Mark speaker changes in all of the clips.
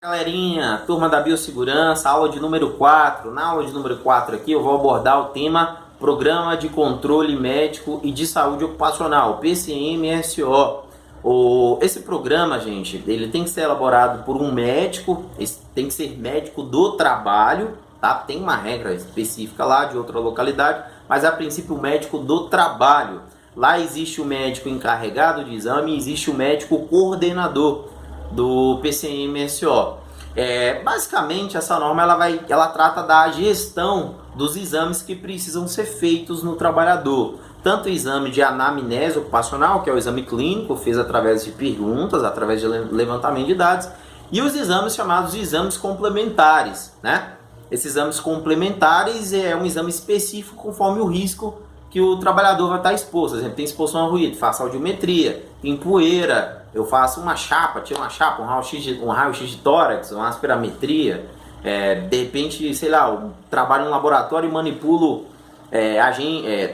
Speaker 1: Galerinha, turma da biossegurança, aula de número 4. Na aula de número 4 aqui eu vou abordar o tema Programa de Controle Médico e de Saúde Ocupacional, PCMSO. Esse programa, gente, ele tem que ser elaborado por um médico, tem que ser médico do trabalho, tá? Tem uma regra específica lá de outra localidade, mas a princípio o médico do trabalho. Lá existe o médico encarregado de exame, existe o médico coordenador do PCMSO. Basicamente, essa norma ela trata da gestão dos exames que precisam ser feitos no trabalhador. Tanto o exame de anamnese ocupacional, que é o exame clínico, feito através de perguntas, através de levantamento de dados, e os exames chamados de exames complementares, né? Esses exames complementares é um exame específico conforme o risco que o trabalhador vai estar exposto. Por exemplo, tem exposição a ruído, faço audiometria, tem poeira, eu faço uma chapa, tiro uma chapa, um raio-x de tórax, uma aspirometria. De repente, sei lá, eu trabalho em um laboratório e manipulo,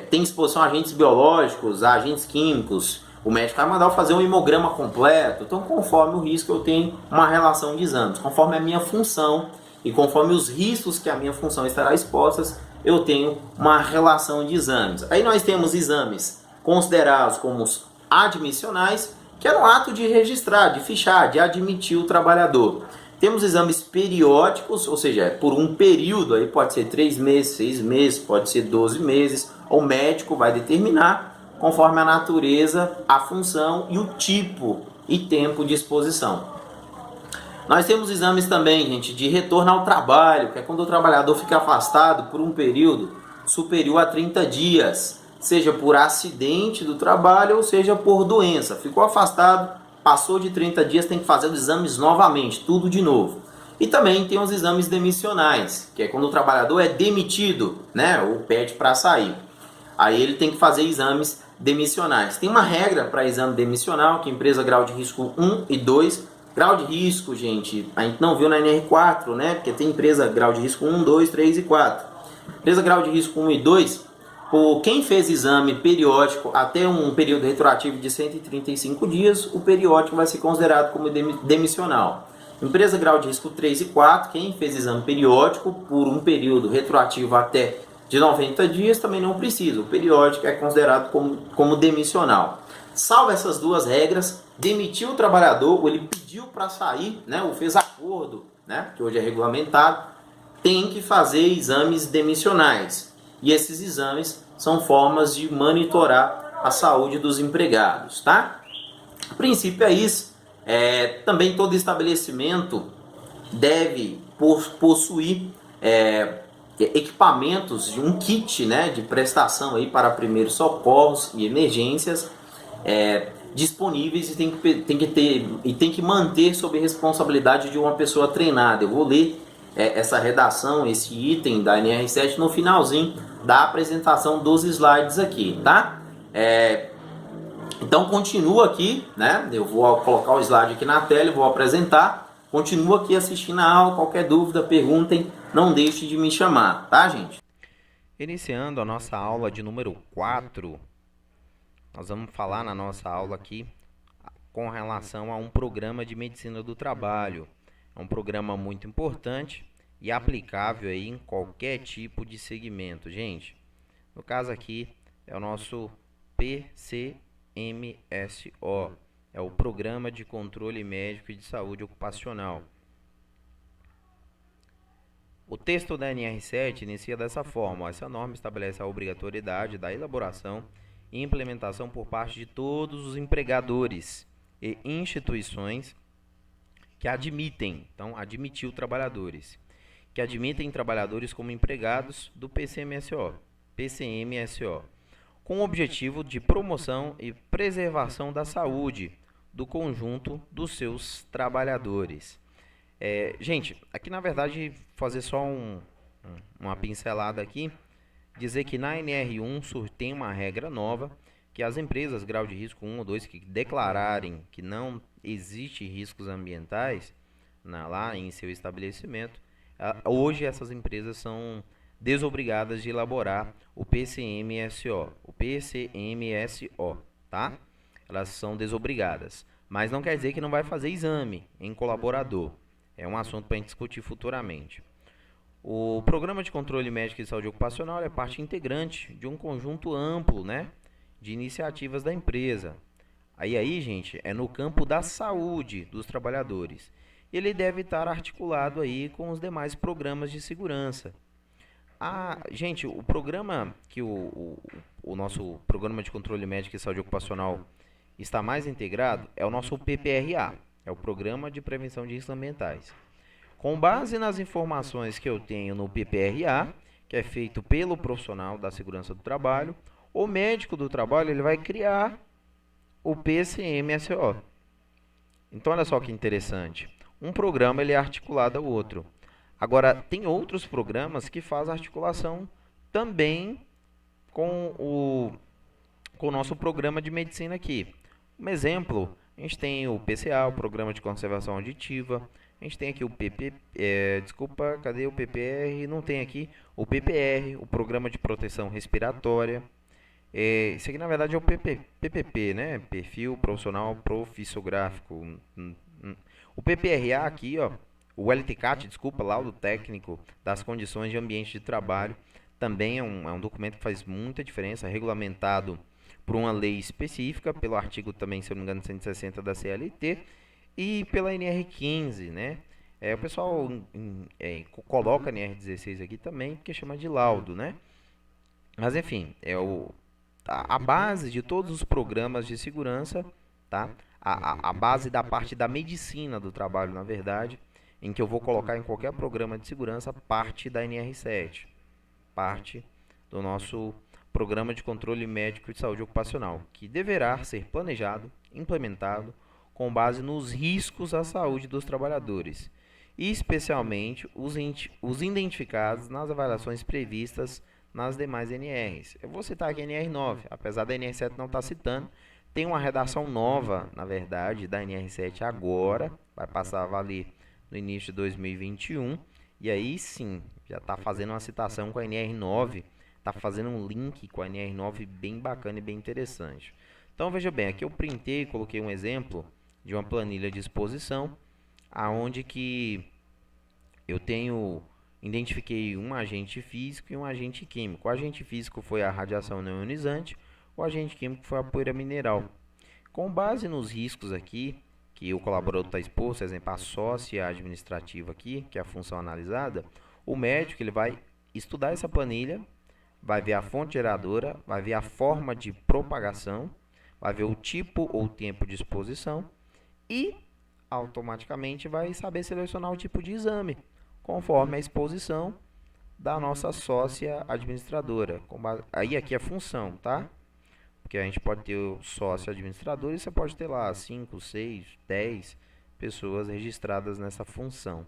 Speaker 1: tem exposição a agentes biológicos, a agentes químicos. O médico vai mandar eu fazer um hemograma completo. Então, conforme o risco, eu tenho uma relação de exames. Conforme a minha função e conforme os riscos que a minha função estará expostas, eu tenho uma relação de exames. Aí nós temos exames considerados como os admissionais, que é um ato de registrar, de fichar, de admitir o trabalhador. Temos exames periódicos, ou seja, por um período, aí pode ser 3 meses, 6 meses, pode ser 12 meses. O médico vai determinar conforme a natureza, a função e o tipo e tempo de exposição. Nós temos exames também, gente, de retorno ao trabalho, que é quando o trabalhador fica afastado por um período superior a 30 dias, seja por acidente do trabalho ou seja por doença. Ficou afastado, passou de 30 dias, tem que fazer os exames novamente, tudo de novo. E também tem os exames demissionais, que é quando o trabalhador é demitido, né, ou pede para sair. Aí ele tem que fazer exames demissionais. Tem uma regra para exame demissional, que é empresa grau de risco 1 e 2. Grau de risco, gente, a gente não viu na NR4, né? Porque tem empresa grau de risco 1, 2, 3 e 4. Empresa grau de risco 1 e 2, por quem fez exame periódico até um período retroativo de 135 dias, o periódico vai ser considerado como demissional. Empresa grau de risco 3 e 4, quem fez exame periódico por um período retroativo até de 90 dias, também não precisa. O periódico é considerado como demissional. Salvo essas duas regras, demitiu o trabalhador, ou ele pediu para sair, né, ou fez acordo, né, que hoje é regulamentado, tem que fazer exames demissionais. E esses exames são formas de monitorar a saúde dos empregados, tá? O princípio é isso. Também todo estabelecimento deve possuir equipamentos de um kit, né, de prestação aí para primeiros socorros e emergências disponíveis e tem que manter sob responsabilidade de uma pessoa treinada. Eu vou ler essa redação, esse item da NR7 no finalzinho da apresentação dos slides aqui, tá? Então continua aqui, né? Eu vou colocar o slide aqui na tela e vou apresentar. Continua aqui assistindo a aula, qualquer dúvida, perguntem, não deixe de me chamar, tá, gente?
Speaker 2: Iniciando a nossa aula de número 4, nós vamos falar na nossa aula aqui com relação a um programa de medicina do trabalho. É um programa muito importante e aplicável aí em qualquer tipo de segmento, gente. No caso aqui é o nosso PCMSO, é o Programa de Controle Médico e de Saúde Ocupacional. O texto da NR7 inicia dessa forma: essa norma estabelece a obrigatoriedade da elaboração e implementação por parte de todos os empregadores e instituições que admitem, então admitiu trabalhadores, que admitem trabalhadores como empregados do PCMSO, com o objetivo de promoção e preservação da saúde do conjunto dos seus trabalhadores. Gente, aqui na verdade fazer só uma pincelada aqui, dizer que na NR1 tem uma regra nova que as empresas grau de risco 1 ou 2 que declararem que não existe riscos ambientais lá em seu estabelecimento, hoje essas empresas são desobrigadas de elaborar o PCMSO, tá? Elas são desobrigadas, mas não quer dizer que não vai fazer exame em colaborador. É um assunto para a gente discutir futuramente. O Programa de Controle Médico e Saúde Ocupacional é parte integrante de um conjunto amplo, né, de iniciativas da empresa. Aí, gente, é no campo da saúde dos trabalhadores. Ele deve estar articulado aí com os demais programas de segurança. Gente, o programa que o nosso Programa de Controle Médico e Saúde Ocupacional está mais integrado é o nosso PPRA, é o Programa de Prevenção de Riscos Ambientais. Com base nas informações que eu tenho no PPRA, que é feito pelo profissional da segurança do trabalho, o médico do trabalho ele vai criar o PCMSO. Então, olha só que interessante. Um programa ele é articulado ao outro. Agora, tem outros programas que fazem articulação também com o nosso programa de medicina aqui. Um exemplo, a gente tem o PCA, o Programa de Conservação Auditiva. A gente tem aqui o cadê o PPR? Não tem aqui o PPR, o Programa de Proteção Respiratória. Isso aqui na verdade é o PPP, né? Perfil Profissional Profissiográfico. O PPRA aqui, ó, o LTCAT, desculpa, Laudo Técnico das Condições de Ambiente de Trabalho, também é um documento que faz muita diferença, regulamentado por uma lei específica, pelo artigo também, se eu não me engano, 160 da CLT, e pela NR15, né? O pessoal coloca a NR16 aqui também, porque chama de laudo, né? Mas enfim, a base de todos os programas de segurança, tá? A base da parte da medicina do trabalho, na verdade, em que eu vou colocar em qualquer programa de segurança, parte da NR7, parte do nosso Programa de Controle Médico de Saúde Ocupacional, que deverá ser planejado, implementado, com base nos riscos à saúde dos trabalhadores, e especialmente os identificados nas avaliações previstas nas demais NRs. Eu vou citar aqui a NR9, apesar da NR7 não estar citando, tem uma redação nova, na verdade, da NR7 agora, vai passar a valer no início de 2021, e aí sim, já está fazendo uma citação com a NR9, está fazendo um link com a NR9 bem bacana e bem interessante. Então veja bem, aqui eu printei e coloquei um exemplo de uma planilha de exposição, aonde que eu identifiquei um agente físico e um agente químico. O agente físico foi a radiação não ionizante, o agente químico foi a poeira mineral. Com base nos riscos aqui, que o colaborador está exposto, por exemplo, a sócia administrativa aqui, que é a função analisada, o médico ele vai estudar essa planilha, vai ver a fonte geradora, vai ver a forma de propagação, vai ver o tipo ou tempo de exposição e automaticamente vai saber selecionar o tipo de exame, conforme a exposição da nossa sócia administradora. Aí aqui é a função, tá? Porque a gente pode ter o sócio administrador e você pode ter lá 5, 6, 10 pessoas registradas nessa função.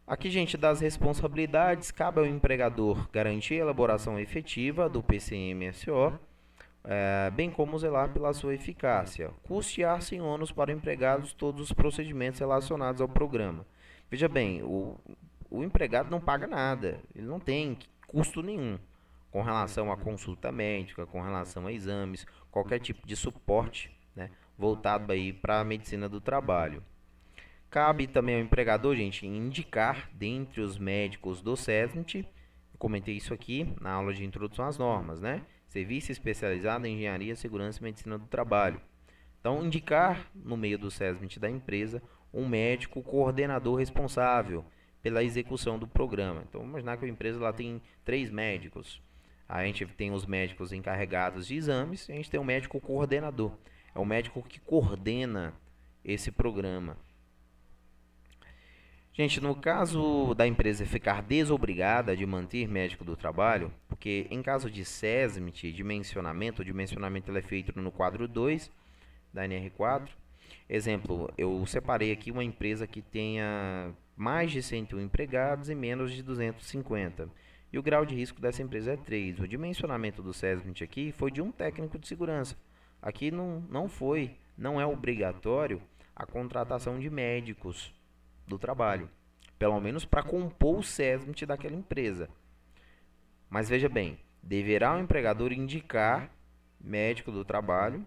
Speaker 2: Aqui, gente, das responsabilidades, cabe ao empregador garantir a elaboração efetiva do PCMSO, bem como zelar pela sua eficácia. Custear sem ônus para empregados todos os procedimentos relacionados ao programa. Veja bem, o empregado não paga nada, ele não tem custo nenhum com relação à consulta médica, com relação a exames, qualquer tipo de suporte, né, voltado aí para a medicina do trabalho. Cabe também ao empregador, gente, indicar dentre os médicos do SESMIT, eu comentei isso aqui na aula de introdução às normas, né? Serviço especializado em engenharia, segurança e medicina do trabalho. Então, indicar no meio do SESMIT da empresa um médico coordenador responsável pela execução do programa. Então, vamos imaginar que a empresa lá tem 3 médicos. A gente tem os médicos encarregados de exames e a gente tem um médico coordenador. É o médico que coordena esse programa. Gente, no caso da empresa ficar desobrigada de manter médico do trabalho, porque em caso de SESMIT, o dimensionamento ele é feito no quadro 2 da NR4. Exemplo, eu separei aqui uma empresa que tenha mais de 101 empregados e menos de 250. E o grau de risco dessa empresa é 3. O dimensionamento do SESMIT aqui foi de um técnico de segurança. Aqui não é obrigatório a contratação de médicos do trabalho, pelo menos para compor o SESMIT daquela empresa. Mas veja bem, deverá o empregador indicar médico do trabalho,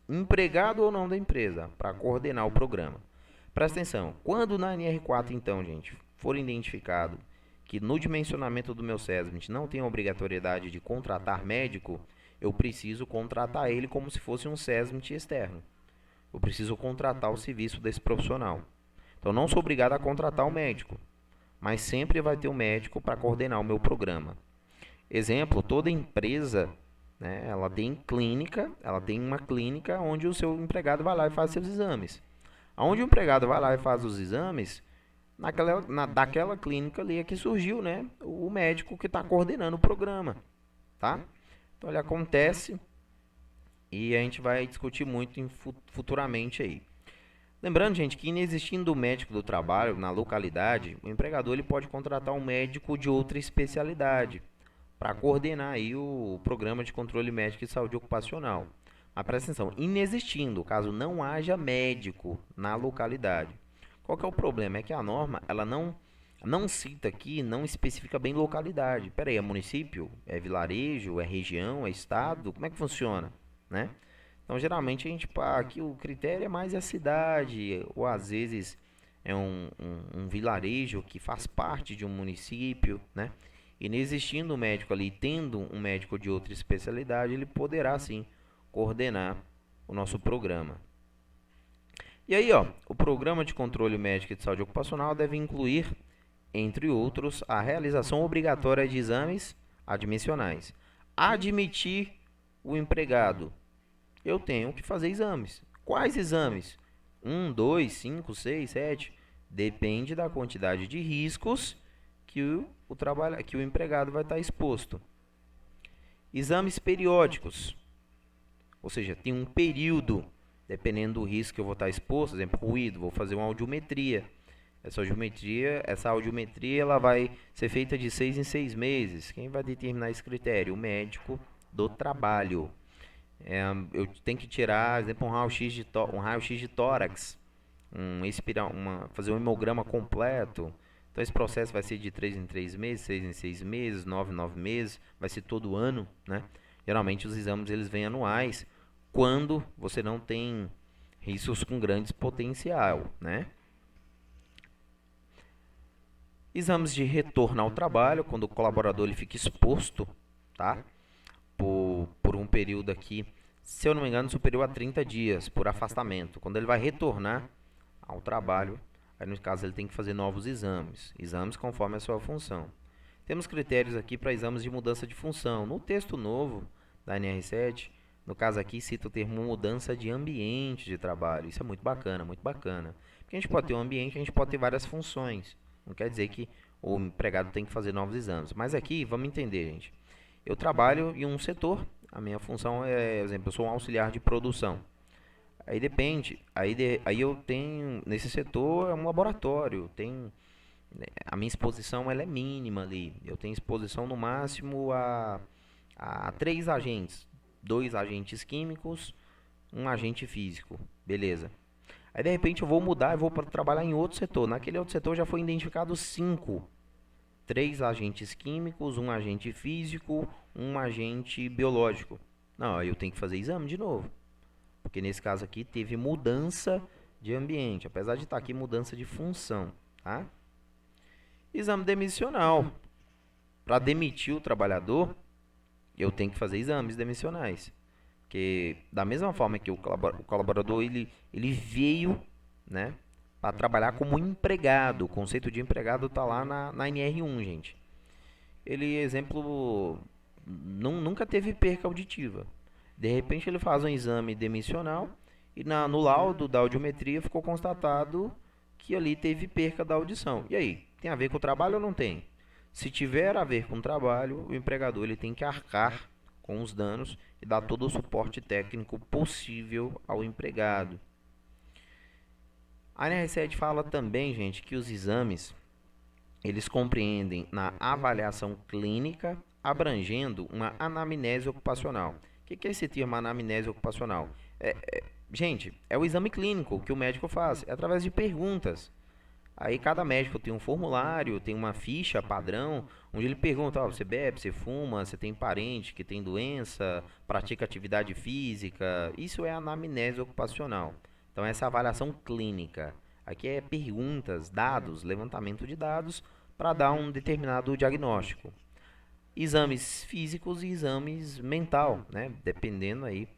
Speaker 2: empregado ou não da empresa, para coordenar o programa. Presta atenção, quando na NR4 então, gente, for identificado que no dimensionamento do meu SESMIT não tem a obrigatoriedade de contratar médico, eu preciso contratar ele como se fosse um SESMIT externo. Eu preciso contratar o serviço desse profissional. Então, não sou obrigado a contratar o médico, mas sempre vai ter um médico para coordenar o meu programa. Exemplo, toda empresa, né, ela tem clínica, ela tem uma clínica onde o seu empregado vai lá e faz seus exames. Onde o empregado vai lá e faz os exames, daquela clínica ali é que surgiu, né, o médico que está coordenando o programa, tá? Então, ele acontece e a gente vai discutir muito futuramente aí. Lembrando, gente, que inexistindo o médico do trabalho na localidade, o empregador ele pode contratar um médico de outra especialidade para coordenar aí o programa de controle médico e saúde ocupacional. Mas presta atenção, inexistindo, caso não haja médico na localidade. Qual que é o problema? É que a norma, ela não cita aqui, não especifica bem localidade. Pera aí, é município? É vilarejo? É região? É estado? Como é que funciona? Né? Então, geralmente, a gente, aqui o critério é mais a cidade, ou às vezes é um vilarejo que faz parte de um município, né? E não existindo um médico ali, tendo um médico de outra especialidade, ele poderá, sim, coordenar o nosso programa. E aí, ó, o programa de controle médico e de saúde ocupacional deve incluir, entre outros, a realização obrigatória de exames admissionais. Admitir o empregado. Eu tenho que fazer exames. Quais exames? 1, 2, 5, 6, 7. Depende da quantidade de riscos que o empregado vai estar exposto. Exames periódicos. Ou seja, tem um período, dependendo do risco que eu vou estar exposto. Por exemplo, ruído, vou fazer uma audiometria. Essa audiometria ela vai ser feita de 6 em 6 meses. Quem vai determinar esse critério? O médico do trabalho. Eu tenho que tirar, por exemplo, um raio-x de tórax, fazer um hemograma completo. Então esse processo vai ser de 3 em 3 meses, 6 em 6 meses, 9 em 9 meses, vai ser todo ano, né? Geralmente os exames eles vêm anuais, quando você não tem riscos com grandes potencial, né? Exames de retorno ao trabalho, quando o colaborador ele fica exposto, tá? Por um período aqui, se eu não me engano, superior a 30 dias, por afastamento. Quando ele vai retornar ao trabalho, aí no caso ele tem que fazer novos exames conforme a sua função. Temos critérios aqui para exames de mudança de função. No texto novo da NR7, no caso aqui cita o termo mudança de ambiente de trabalho. Isso é muito bacana, muito bacana. Porque a gente pode ter um ambiente, a gente pode ter várias funções. Não quer dizer que o empregado tem que fazer novos exames. Mas aqui, vamos entender, gente. Eu trabalho em um setor, a minha função é, por exemplo, eu sou um auxiliar de produção. Aí depende, aí eu tenho, nesse setor é um laboratório, a minha exposição ela é mínima ali. Eu tenho exposição no máximo a 3 agentes, 2 agentes químicos, um agente físico, beleza. Aí de repente eu vou mudar e vou para trabalhar em outro setor. Naquele outro setor já foi identificado 5. 3 agentes químicos, um agente físico, um agente biológico. Não, aí eu tenho que fazer exame de novo. Porque nesse caso aqui teve mudança de ambiente, apesar de estar aqui mudança de função, tá? Exame demissional. Para demitir o trabalhador, eu tenho que fazer exames demissionais. Porque da mesma forma que o colaborador ele veio, né, para trabalhar como empregado. O conceito de empregado está lá na NR1, gente. Ele, exemplo, nunca teve perca auditiva. De repente ele faz um exame demissional e no laudo da audiometria ficou constatado que ali teve perca da audição. E aí, tem a ver com o trabalho ou não tem? Se tiver a ver com o trabalho, o empregador ele tem que arcar com os danos e dar todo o suporte técnico possível ao empregado. A NR7 fala também, gente, que os exames eles compreendem na avaliação clínica, abrangendo uma anamnese ocupacional. O que é esse termo anamnese ocupacional? Gente, é o exame clínico que o médico faz, é através de perguntas. Aí cada médico tem um formulário, tem uma ficha padrão, onde ele pergunta, você bebe, você fuma, você tem parente que tem doença, pratica atividade física. Isso é anamnese ocupacional. Então essa é a avaliação clínica. Aqui é perguntas, dados, levantamento de dados para dar um determinado diagnóstico. Exames físicos e exames mental, né? Dependendo aí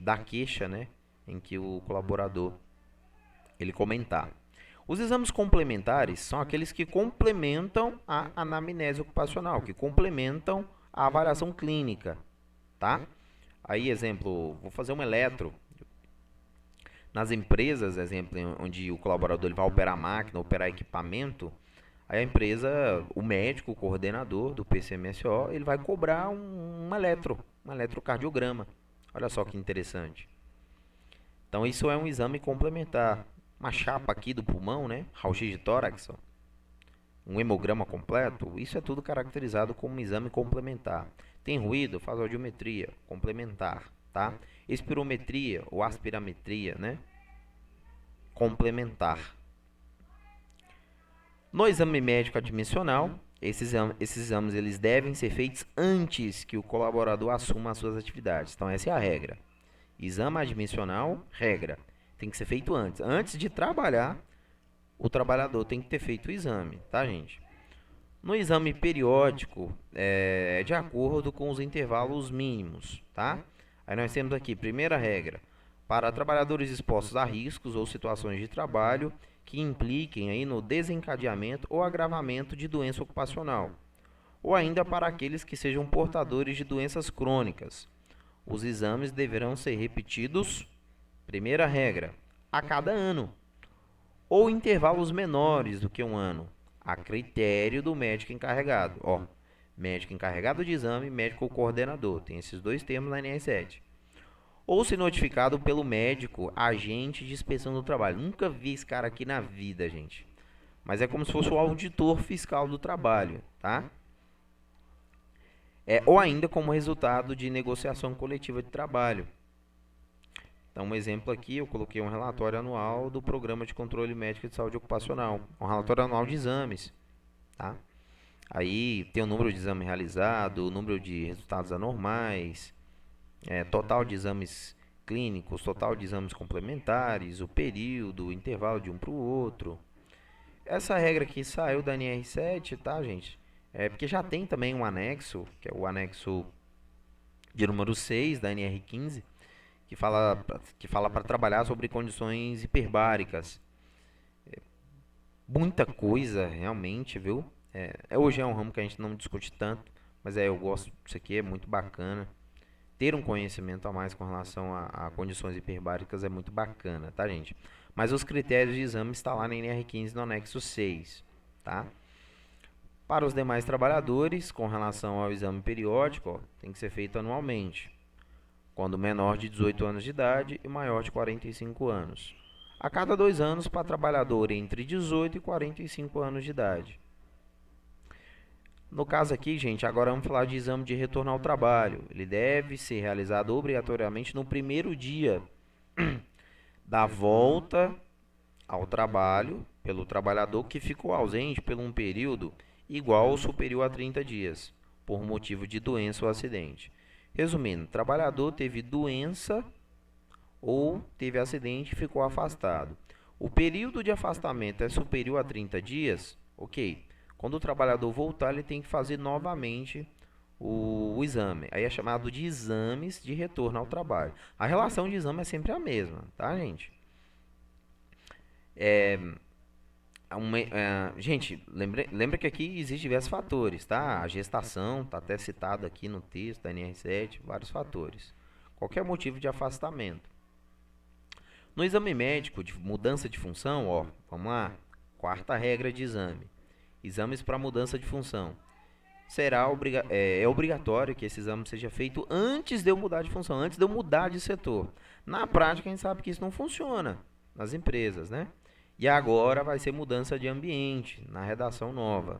Speaker 2: da queixa, né? Em que o colaborador ele comentar. Os exames complementares são aqueles que complementam a anamnese ocupacional, que complementam a avaliação clínica, tá? Aí, exemplo, vou fazer um eletro. Nas empresas, exemplo, onde o colaborador ele vai operar máquina, operar equipamento, aí a empresa, o médico, o coordenador do PCMSO, ele vai cobrar um eletrocardiograma. Olha só que interessante. Então, isso é um exame complementar. Uma chapa aqui do pulmão, né? Raio-x de tórax, ó. Um hemograma completo, isso é tudo caracterizado como um exame complementar. Tem ruído, faz audiometria, complementar, tá? Espirometria ou aspirametria, né? Complementar. No exame médico admissional, esses exames eles devem ser feitos antes que o colaborador assuma as suas atividades. Então essa é a regra. Exame admissional, regra, tem que ser feito antes. Antes de trabalhar, o trabalhador tem que ter feito o exame, tá, gente? No exame periódico, é de acordo com os intervalos mínimos, tá? Aí nós temos aqui, primeira regra, para trabalhadores expostos a riscos ou situações de trabalho que impliquem aí no desencadeamento ou agravamento de doença ocupacional, ou ainda para aqueles que sejam portadores de doenças crônicas. Os exames deverão ser repetidos, primeira regra, a cada ano, ou intervalos menores do que um ano, a critério do médico encarregado. Ó, médico encarregado de exame, médico coordenador, tem esses dois termos na NR7. Ou se notificado pelo médico agente de inspeção do trabalho. Nunca vi esse cara aqui na vida, gente. Mas é como se fosse o auditor fiscal do trabalho, tá? Ou ainda como resultado de negociação coletiva de trabalho. Então, um exemplo aqui, eu coloquei um relatório anual do Programa de Controle Médico de Saúde Ocupacional. Um relatório anual de exames, tá? Aí tem o número de exame realizado, o número de resultados anormais, total de exames clínicos, total de exames complementares, o período, o intervalo de um para o outro. Essa regra aqui saiu da NR7, tá, gente? Porque já tem também um anexo, que é o anexo de número 6 da NR15, que fala para trabalhar sobre condições hiperbáricas. Muita coisa, realmente, viu? Hoje é um ramo que a gente não discute tanto, mas eu gosto disso aqui, é muito bacana. Ter um conhecimento a mais com relação a condições hiperbáricas é muito bacana, tá, gente? Mas os critérios de exame estão lá na NR15 no anexo 6, tá? Para os demais trabalhadores, com relação ao exame periódico, ó, tem que ser feito anualmente, quando menor de 18 anos de idade e maior de 45 anos. A cada 2 anos para trabalhador entre 18 e 45 anos de idade. No caso aqui, gente, agora vamos falar de exame de retorno ao trabalho. Ele deve ser realizado obrigatoriamente no primeiro dia da volta ao trabalho pelo trabalhador que ficou ausente por um período igual ou superior a 30 dias, por motivo de doença ou acidente. Resumindo, o trabalhador teve doença ou teve acidente e ficou afastado. O período de afastamento é superior a 30 dias, ok. Quando o trabalhador voltar, ele tem que fazer novamente o exame. Aí é chamado de exames de retorno ao trabalho. A relação de exame é sempre a mesma, tá, gente? Gente, lembra que aqui existem diversos fatores, tá? A gestação está até citado aqui no texto da NR7, vários fatores. Qualquer motivo de afastamento. No exame médico de mudança de função, ó, vamos lá, quarta regra de exame. Exames para mudança de função. É obrigatório que esse exame seja feito antes de eu mudar de função, antes de eu mudar de setor. Na prática, a gente sabe que isso não funciona nas empresas, né? E agora vai ser mudança de ambiente, na redação nova.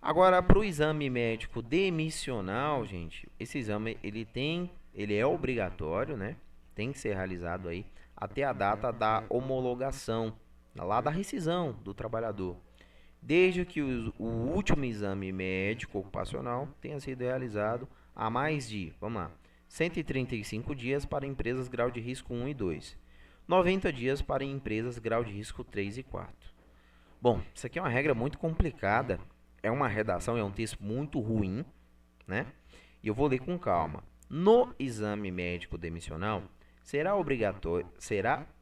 Speaker 2: Agora, para o exame médico demissional, gente, esse exame ele é obrigatório, né? Tem que ser realizado aí até a data da homologação, lá da rescisão do trabalhador, desde que o último exame médico ocupacional tenha sido realizado há mais de, 135 dias para empresas grau de risco 1 e 2. 90 dias para empresas grau de risco 3 e 4. Bom, isso aqui é uma regra muito complicada, é uma redação, é um texto muito ruim, né? E eu vou ler com calma. No exame médico demissional, será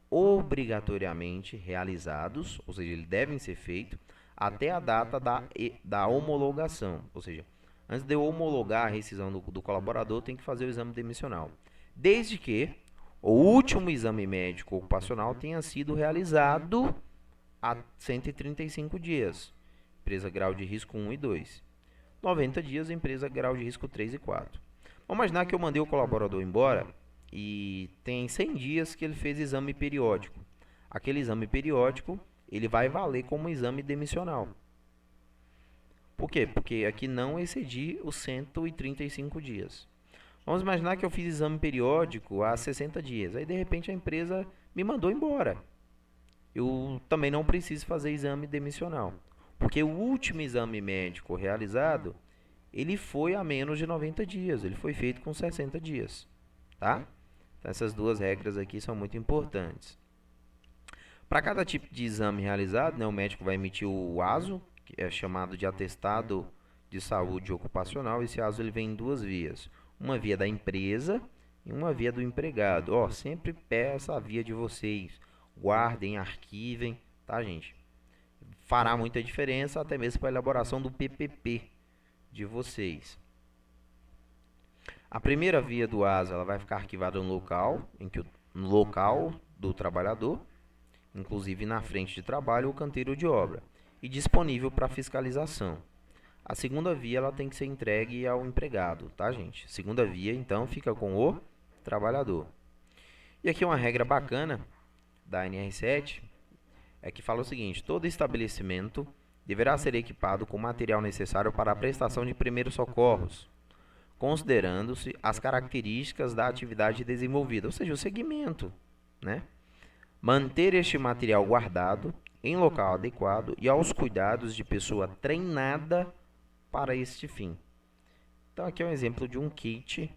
Speaker 2: obrigatoriamente realizados, ou seja, eles devem ser feitos, até a data da homologação, ou seja, antes de eu homologar a rescisão do colaborador, tem que fazer o exame demissional. Desde que o último exame médico ocupacional tenha sido realizado há 135 dias. Empresa grau de risco 1 e 2. 90 dias, empresa grau de risco 3 e 4. Vamos imaginar que eu mandei o colaborador embora e tem 100 dias que ele fez exame periódico. Aquele exame periódico, ele vai valer como exame demissional. Por quê? Porque aqui não excedi os 135 dias. Vamos imaginar que eu fiz exame periódico há 60 dias. Aí, de repente, a empresa me mandou embora. Eu também não preciso fazer exame demissional. Porque o último exame médico realizado, ele foi a menos de 90 dias. Ele foi feito com 60 dias. Tá? Então, essas duas regras aqui são muito importantes. Para cada tipo de exame realizado, né, o médico vai emitir o ASO, que é chamado de atestado de saúde ocupacional. Esse ASO ele vem em duas vias. Uma via da empresa e uma via do empregado. Ó, sempre peça a via de vocês. Guardem, arquivem, tá, gente? Fará muita diferença até mesmo para a elaboração do PPP de vocês. A primeira via do ASO ela vai ficar arquivada no local do trabalhador, inclusive na frente de trabalho ou canteiro de obra, e disponível para fiscalização. A segunda via ela tem que ser entregue ao empregado, tá, gente? Segunda via, então, fica com o trabalhador. E aqui uma regra bacana da NR7 é que fala o seguinte: todo estabelecimento deverá ser equipado com o material necessário para a prestação de primeiros socorros, considerando-se as características da atividade desenvolvida, ou seja, o segmento, né? Manter este material guardado em local adequado e aos cuidados de pessoa treinada para este fim. Então aqui é um exemplo de um kit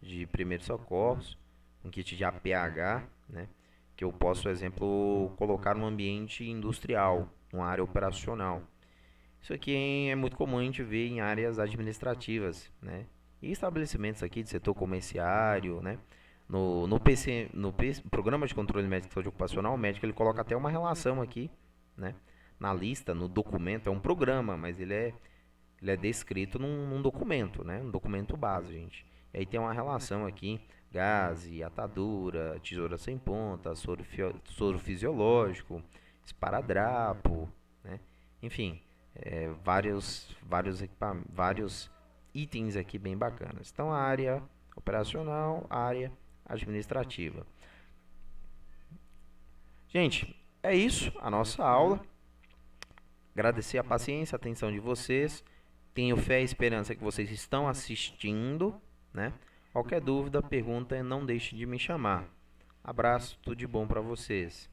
Speaker 2: de primeiros socorros, um kit de APH, né, que eu posso, por exemplo, colocar no ambiente industrial, numa área operacional. Isso aqui é muito comum a gente ver em áreas administrativas, né, e estabelecimentos aqui de setor comerciário, né. No Programa de Controle Médico de Saúde Ocupacional, o médico ele coloca até uma relação aqui, né, na lista, no documento. É um programa, mas ele é descrito num documento, né, um documento base, gente. E aí tem uma relação aqui: gaze, atadura, tesoura sem ponta, soro fisiológico, esparadrapo, né, enfim, vários itens aqui bem bacanas. Então, a área operacional, a área administrativa. Gente, é isso, a nossa aula. Agradecer a paciência, a atenção de vocês. Tenho fé e esperança que vocês estão assistindo, né? Qualquer dúvida, pergunta, não deixe de me chamar. Abraço, tudo de bom para vocês.